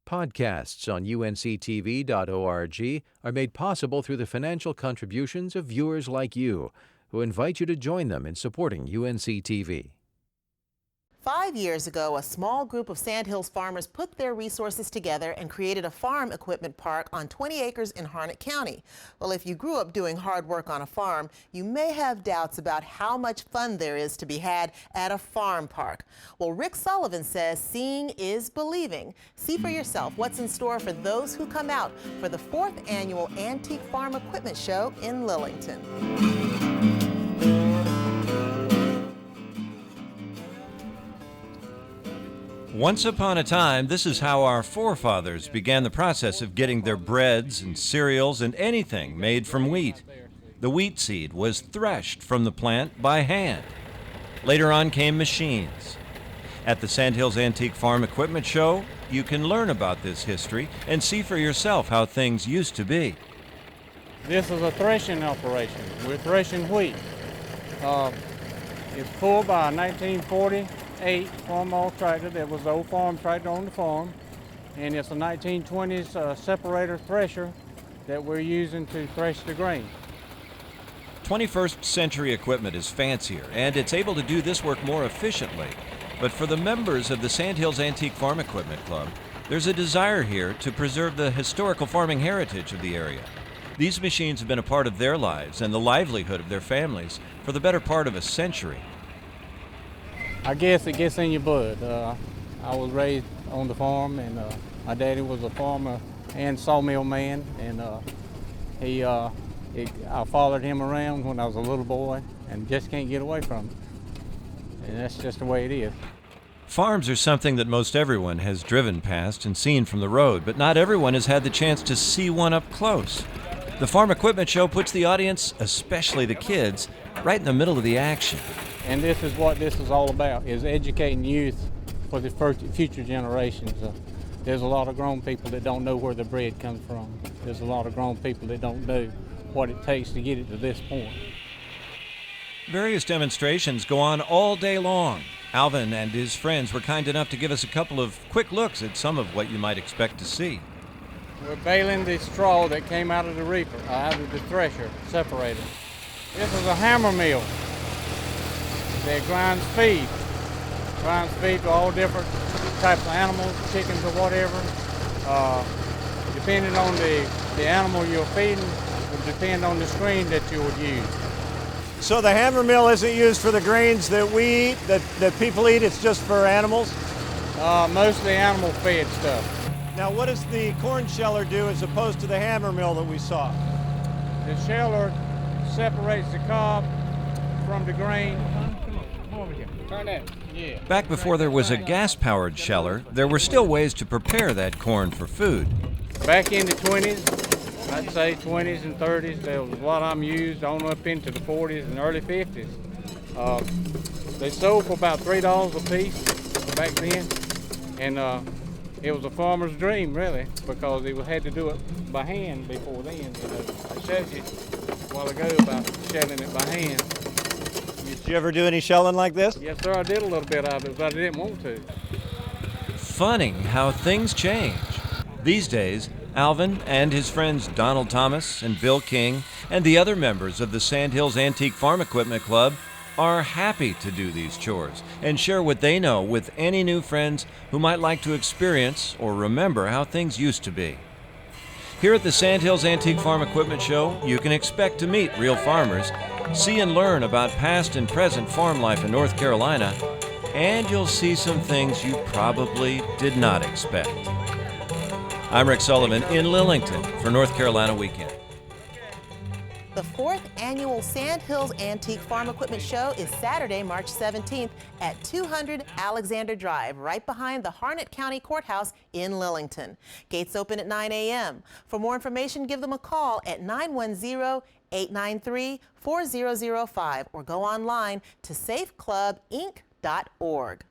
Podcasts on UNC-TV.org are made possible through the financial contributions of viewers like you, who invite you to join them in supporting UNC-TV. 5 years ago, a small group of Sandhills farmers put their resources together and created a farm equipment park on 20 acres in Harnett County. Well, if you grew up doing hard work on a farm, you may have doubts about how much fun there is to be had at a farm park. Well, Rick Sullivan says seeing is believing. See for yourself what's in store for those who come out for the 4th annual Antique Farm Equipment Show in Lillington. Once upon a time, this is how our forefathers began the process of getting their breads and cereals and anything made from wheat. The wheat seed was threshed from the plant by hand. Later on came machines. At the Sandhills Antique Farm Equipment Show, you can learn about this history and see for yourself how things used to be. This is a threshing operation. We're threshing wheat. It's pulled by a 1948 farm tractor that was the old farm tractor on the farm, and it's a 1920s separator thresher that we're using to thresh the grain. 21st century equipment is fancier, and it's able to do this work more efficiently. But for the members of the Sandhills Antique Farm Equipment Club, there's a desire here to preserve the historical farming heritage of the area. These machines have been a part of their lives and the livelihood of their families for the better part of a century. I guess it gets in your blood. I was raised on the farm, and my daddy was a farmer and sawmill man, and I followed him around when I was a little boy and just can't get away from it. And that's just the way it is. Farms are something that most everyone has driven past and seen from the road, but not everyone has had the chance to see one up close. The Farm Equipment Show puts the audience, especially the kids, right in the middle of the action. And this is what this is all about, is educating youth for the future generations. There's a lot of grown people that don't know where the bread comes from. There's a lot of grown people that don't know what it takes to get it to this point. Various demonstrations go on all day long. Alvin and his friends were kind enough to give us a couple of quick looks at some of what you might expect to see. We're baling the straw that came out of the reaper, out of the thresher, separator. This is a hammer mill that grinds feed to all different types of animals, chickens or whatever. Depending on the animal you're feeding, would depend on the screen that you would use. So the hammer mill isn't used for the grains that we eat, that people eat, it's just for animals? Mostly animal fed stuff. Now what does the corn sheller do as opposed to the hammer mill that we saw? The sheller separates the cob from the grain. Turn that. Yeah. Back before there was a gas-powered sheller, there were still ways to prepare that corn for food. Back in the 20s, I'd say 20s and 30s, there was a lot of them used on up into the 40s and early 50s. They sold for about $3 a piece back then, and it was a farmer's dream, really, because he had to do it by hand before then. You know, I showed you a while ago about shelling it by hand. Did you ever do any shelling like this? Yes, sir, I did a little bit of it, but I didn't want to. Funny how things change. These days, Alvin and his friends Donald Thomas and Bill King and the other members of the Sandhills Antique Farm Equipment Club are happy to do these chores and share what they know with any new friends who might like to experience or remember how things used to be. Here at the Sandhills Antique Farm Equipment Show, you can expect to meet real farmers, see and learn about past and present farm life in North Carolina, and you'll see some things you probably did not expect. I'm Rick Sullivan in Lillington for North Carolina Weekend. The 4th annual Sandhills Antique Farm Equipment Show is Saturday, March 17th at 200 Alexander Drive, right behind the Harnett County Courthouse in Lillington. Gates open at 9 a.m. For more information, give them a call at 910-893-4005 or go online to safeclubinc.org.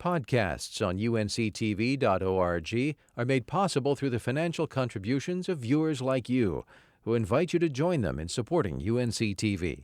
Podcasts on UNC-TV.org are made possible through the financial contributions of viewers like you, who invite you to join them in supporting UNC-TV.